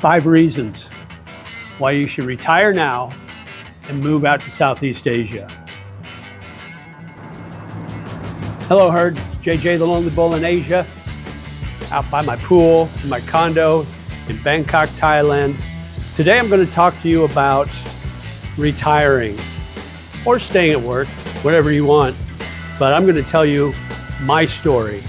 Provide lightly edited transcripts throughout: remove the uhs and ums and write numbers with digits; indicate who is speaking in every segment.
Speaker 1: 5 reasons why you should retire now and move out to Southeast Asia. Hello Herd, it's JJ the Lonely Bull in Asia, out by my pool, in my condo in Bangkok, Thailand. Today I'm going to talk to you about retiring or staying at work, whatever you want, but I'm going to tell you my story.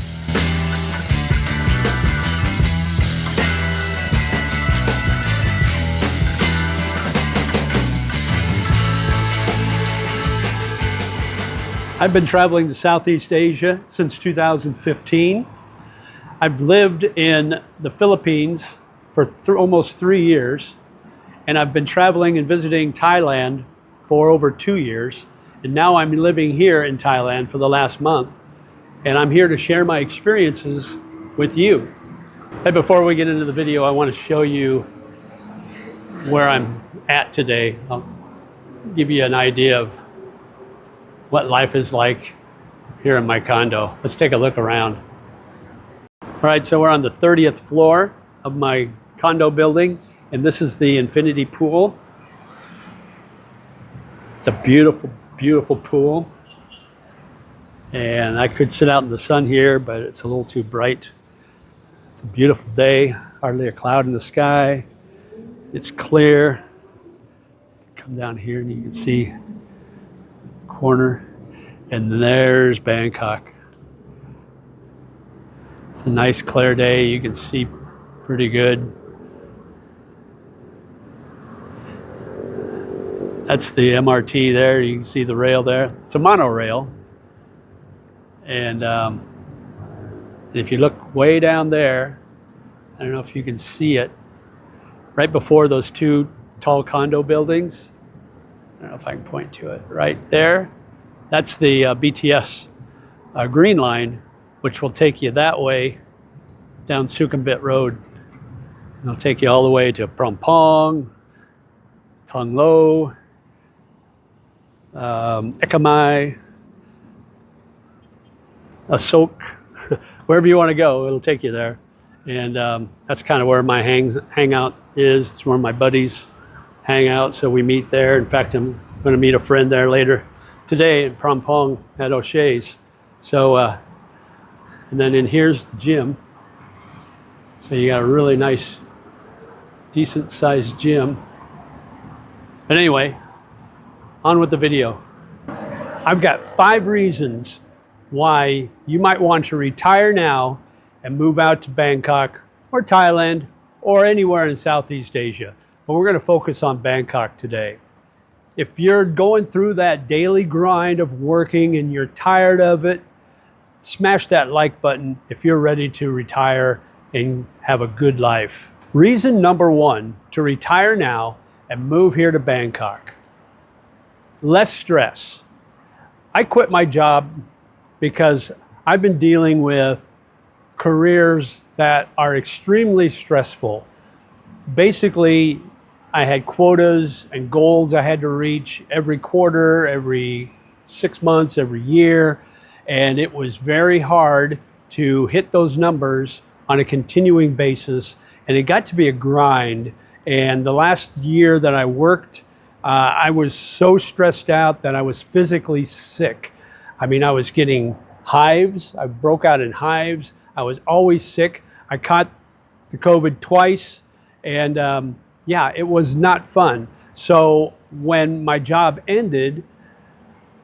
Speaker 1: I've been traveling to Southeast Asia since 2015. I've lived in the Philippines for almost 3 years, and I've been traveling and visiting Thailand for over 2 years, and now I'm living here in Thailand for the last month, and I'm here to share my experiences with you. Hey, before we get into the video, I want to show you where I'm at today. I'll give you an idea of what life is like here in my condo. Let's take a look around. All right, so we're on the 30th floor of my condo building, and this is the infinity pool. It's a beautiful, beautiful pool. And I could sit out in the sun here, but it's a little too bright. It's a beautiful day, hardly a cloud in the sky. It's clear. Come down here and you can see corner, and there's Bangkok. It's a nice clear day. You can see pretty good. That's the MRT there. You can see the rail there. It's a monorail. And if you look way down there, I don't know if you can see it, right before those 2 tall condo buildings. I don't know if I can point to it. Right there, that's the BTS green line, which will take you that way down Sukhumvit Road. It'll take you all the way to Phrom Phong, Thong Lo, Ekamai, Asok, wherever you want to go, it'll take you there. And that's kind of where my hangout is. It's where my buddies hang out, so we meet there. In fact, I'm going to meet a friend there later today in Phrom Phong at O'Shea's. So, and then in here's the gym. So you got a really nice, decent sized gym. But anyway, on with the video. I've got 5 reasons why you might want to retire now and move out to Bangkok or Thailand or anywhere in Southeast Asia. But we're going to focus on Bangkok today. If you're going through that daily grind of working and you're tired of it, smash that like button if you're ready to retire and have a good life. Reason number 1 to retire now and move here to Bangkok: less stress. I quit my job because I've been dealing with careers that are extremely stressful. Basically, I had quotas and goals I had to reach every quarter, every 6 months, every year, and it was very hard to hit those numbers on a continuing basis, and it got to be a grind. And the last year that I worked, I was so stressed out that I was physically sick. I mean, I was getting hives. I broke out in hives. I was always sick. I caught the COVID twice, and yeah, it was not fun. So when my job ended,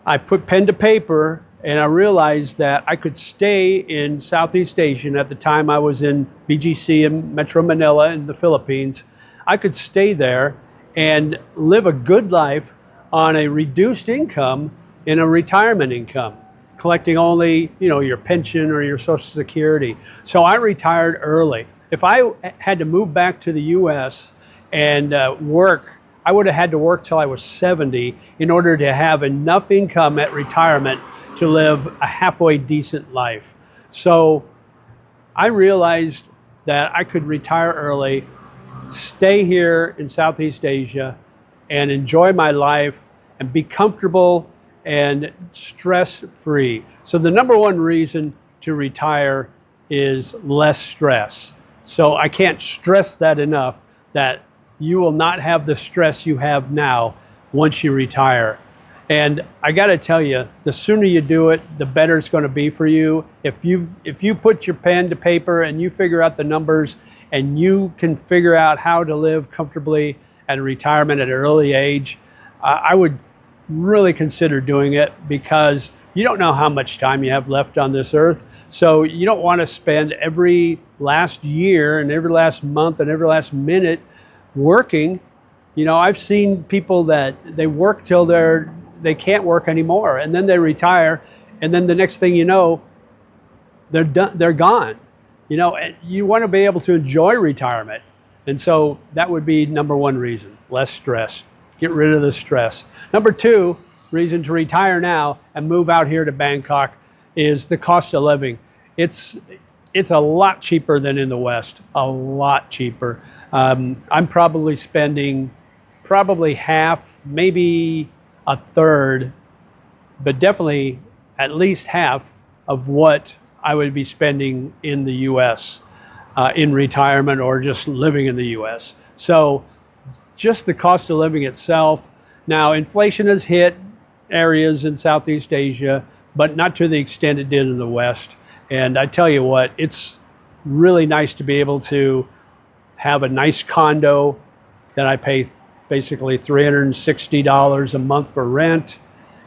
Speaker 1: I put pen to paper and I realized that I could stay in Southeast Asia. At the time I was in BGC in Metro Manila in the Philippines. I could stay there and live a good life on a reduced income in a retirement income, collecting only, your pension or your Social Security. So I retired early. If I had to move back to the US and work, I would have had to work till I was 70 in order to have enough income at retirement to live a halfway decent life. So I realized that I could retire early, stay here in Southeast Asia, and enjoy my life and be comfortable and stress-free. So the number 1 reason to retire is less stress. So I can't stress that enough, that you will not have the stress you have now once you retire. And I got to tell you, the sooner you do it, the better it's going to be for you. If you put your pen to paper and you figure out the numbers and you can figure out how to live comfortably at retirement at an early age, I would really consider doing it, because you don't know how much time you have left on this earth. So you don't want to spend every last year and every last month and every last minute working. You know, I've seen people that they work till they can't work anymore, and then they retire, and then the next thing you know, they're done, they're gone. You know, you want to be able to enjoy retirement. And so that would be number one reason: less stress. Get rid of the stress. Number two reason to retire now and move out here to Bangkok is the cost of living. It's a lot cheaper than in the West, a lot cheaper. I'm probably spending half, maybe a third, but definitely at least half of what I would be spending in the US in retirement or just living in the US. So just the cost of living itself. Now, inflation has hit areas in Southeast Asia, but not to the extent it did in the West. And I tell you what, it's really nice to be able to have a nice condo that I pay basically $360 a month for rent.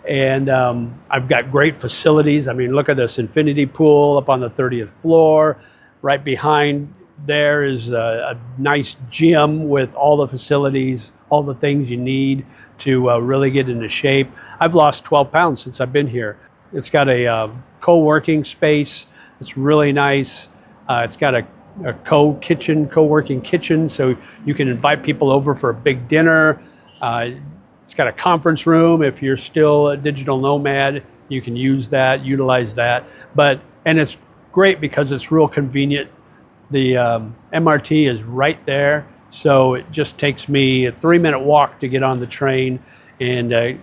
Speaker 1: And I've got great facilities. I mean, look at this infinity pool up on the 30th floor. Right behind there is a nice gym with all the facilities, all the things you need to really get into shape. I've lost 12 pounds since I've been here. It's got a co-working space. It's really nice. It's got a co-working kitchen, so you can invite people over for a big dinner. It's got a conference room. If you're still a digital nomad, you can utilize that. And it's great because it's real convenient. The MRT is right there, so it just takes me a 3-minute walk to get on the train, and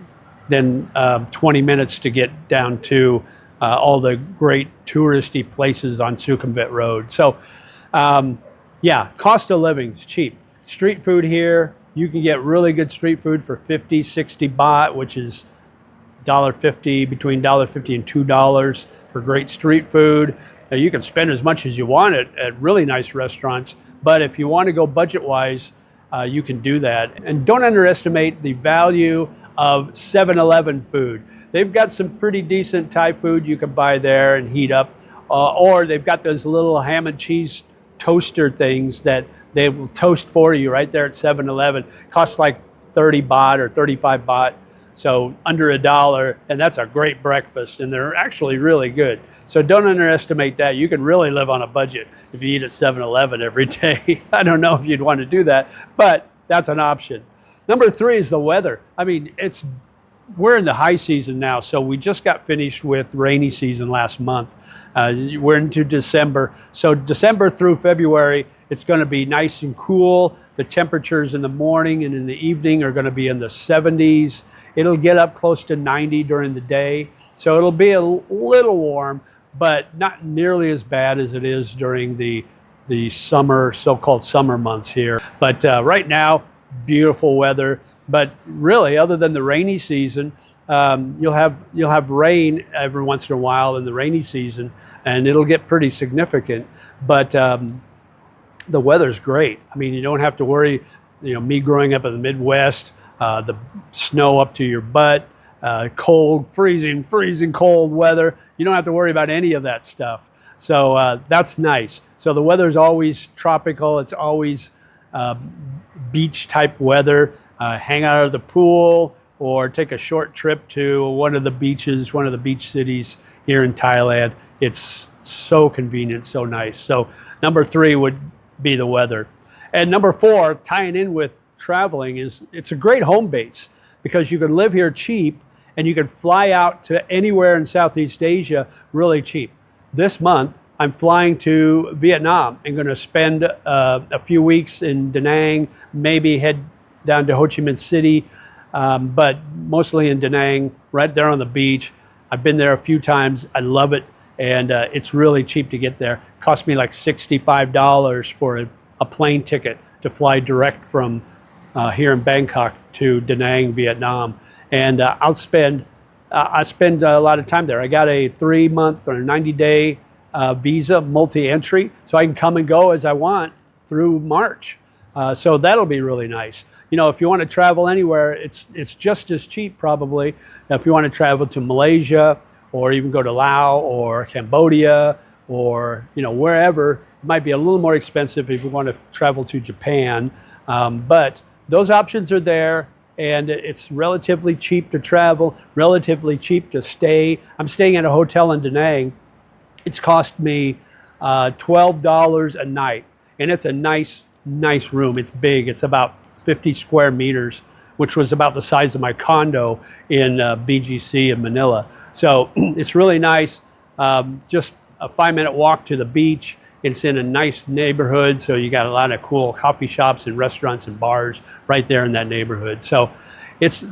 Speaker 1: then 20 minutes to get down to all the great touristy places on Sukhumvit Road. So yeah, cost of living is cheap. Street food here, you can get really good street food for 50, 60 baht, which is $1.50, between $1.50 and $2 for great street food. You can spend as much as you want at really nice restaurants, but if you want to go budget-wise, you can do that. And don't underestimate the value of 7-Eleven food. They've got some pretty decent Thai food you can buy there and heat up, or they've got those little ham and cheese toaster things that they will toast for you right there at 7-Eleven. Costs like 30 baht or 35 baht. So under $1, and that's a great breakfast, and they're actually really good. So don't underestimate that. You can really live on a budget if you eat at 7-Eleven every day. I don't know if you'd want to do that, but that's an option. Number three is the weather. I mean, we're in the high season now, so we just got finished with rainy season last month. We're into December. So December through February, it's going to be nice and cool. The temperatures in the morning and in the evening are going to be in the 70s. It'll get up close to 90 during the day. So it'll be a little warm, but not nearly as bad as it is during the summer, so-called summer months here. But right now, beautiful weather. But really, other than the rainy season, you'll have rain every once in a while in the rainy season, and it'll get pretty significant. But the weather's great. I mean, you don't have to worry. You know, me growing up in the Midwest, the snow up to your butt, cold, freezing cold weather. You don't have to worry about any of that stuff. So that's nice. So the weather's always tropical. It's always beach type weather. Hang out at the pool or take a short trip to one of the beaches, one of the beach cities here in Thailand. It's so convenient, so nice. So number three would be the weather. And number four, tying in with traveling, is it's a great home base because you can live here cheap and you can fly out to anywhere in Southeast Asia really cheap. This month, I'm flying to Vietnam and going to spend a few weeks in Da Nang, maybe head down to Ho Chi Minh City, but mostly in Da Nang, right there on the beach. I've been there a few times. I love it, and it's really cheap to get there. It cost me like $65 for a plane ticket to fly direct from here in Bangkok to Da Nang, Vietnam. And I spend a lot of time there. I got a 3-month or 90-day visa, multi-entry, so I can come and go as I want through March. So that'll be really nice. You know, if you want to travel anywhere, it's just as cheap probably. If you want to travel to Malaysia, or even go to Laos or Cambodia, or wherever, it might be a little more expensive if you want to travel to Japan. But those options are there, and it's relatively cheap to travel, relatively cheap to stay. I'm staying at a hotel in Da Nang. It's cost me $12 a night, and it's a nice room. It's big. It's about 50 square meters, which was about the size of my condo in BGC in Manila. So it's really nice. Just a 5-minute walk to the beach. It's in a nice neighborhood, so you got a lot of cool coffee shops and restaurants and bars right there in that neighborhood. So it's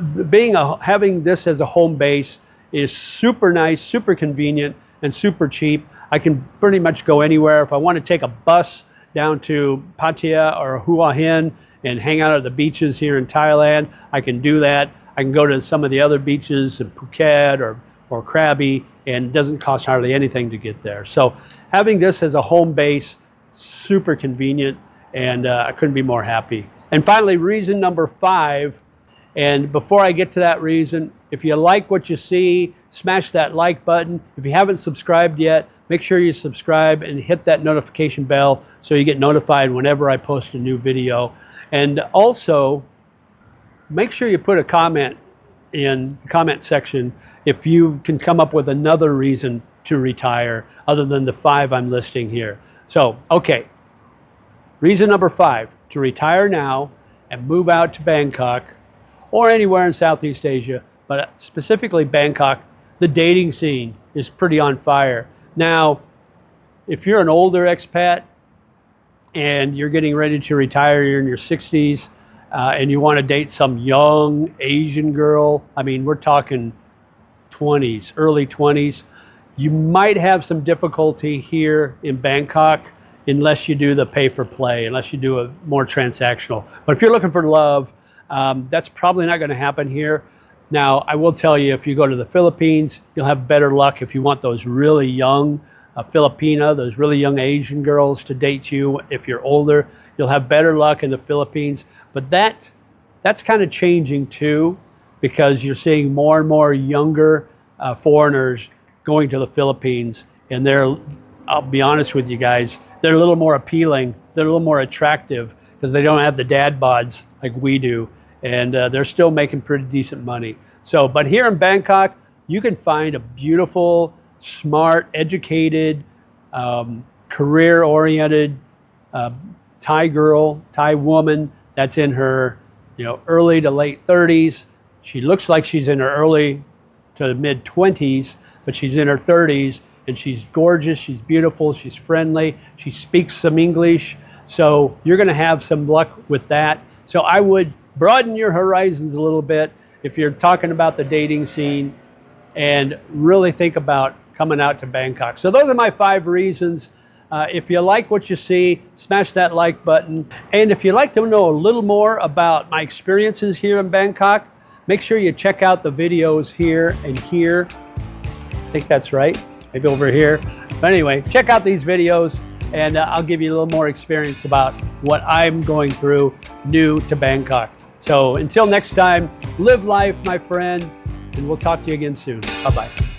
Speaker 1: having this as a home base is super nice, super convenient, and super cheap. I can pretty much go anywhere. If I want to take a bus down to Pattaya or Hua Hin and hang out at the beaches here in Thailand, I can do that. I can go to some of the other beaches in Phuket or Krabi, and it doesn't cost hardly anything to get there. So having this as a home base, super convenient, and I couldn't be more happy. And finally, reason number 5, and before I get to that reason, if you like what you see, smash that like button. If you haven't subscribed yet, make sure you subscribe and hit that notification bell so you get notified whenever I post a new video. And also, make sure you put a comment in the comment section if you can come up with another reason to retire other than the 5 I'm listing here. So, okay, reason number 5, to retire now and move out to Bangkok or anywhere in Southeast Asia, but specifically Bangkok. The dating scene is pretty on fire. Now, if you're an older expat and you're getting ready to retire, you're in your 60s, and you want to date some young Asian girl, I mean, we're talking 20s, early 20s, you might have some difficulty here in Bangkok unless you do the pay for play, unless you do a more transactional. But if you're looking for love, that's probably not going to happen here. Now, I will tell you, if you go to the Philippines, you'll have better luck if you want those really young Filipina, those really young Asian girls to date you. If you're older, you'll have better luck in the Philippines. But that's kind of changing too, because you're seeing more and more younger foreigners going to the Philippines, and I'll be honest with you guys, they're a little more appealing, they're a little more attractive because they don't have the dad bods like we do, and they're still making pretty decent money. So, but here in Bangkok, you can find a beautiful, smart, educated, career-oriented Thai girl, Thai woman that's in her, early to late 30s. She looks like she's in her early to mid 20s, but she's in her 30s, and she's gorgeous, she's beautiful, she's friendly, she speaks some English. So you're going to have some luck with that. So I would broaden your horizons a little bit if you're talking about the dating scene, and really think about coming out to Bangkok. So those are my 5 reasons. If you like what you see, smash that like button. And if you'd like to know a little more about my experiences here in Bangkok, make sure you check out the videos here and here. I think that's right, maybe over here. But anyway, check out these videos, and I'll give you a little more experience about what I'm going through new to Bangkok. So until next time, live life, my friend, and we'll talk to you again soon. Bye-bye.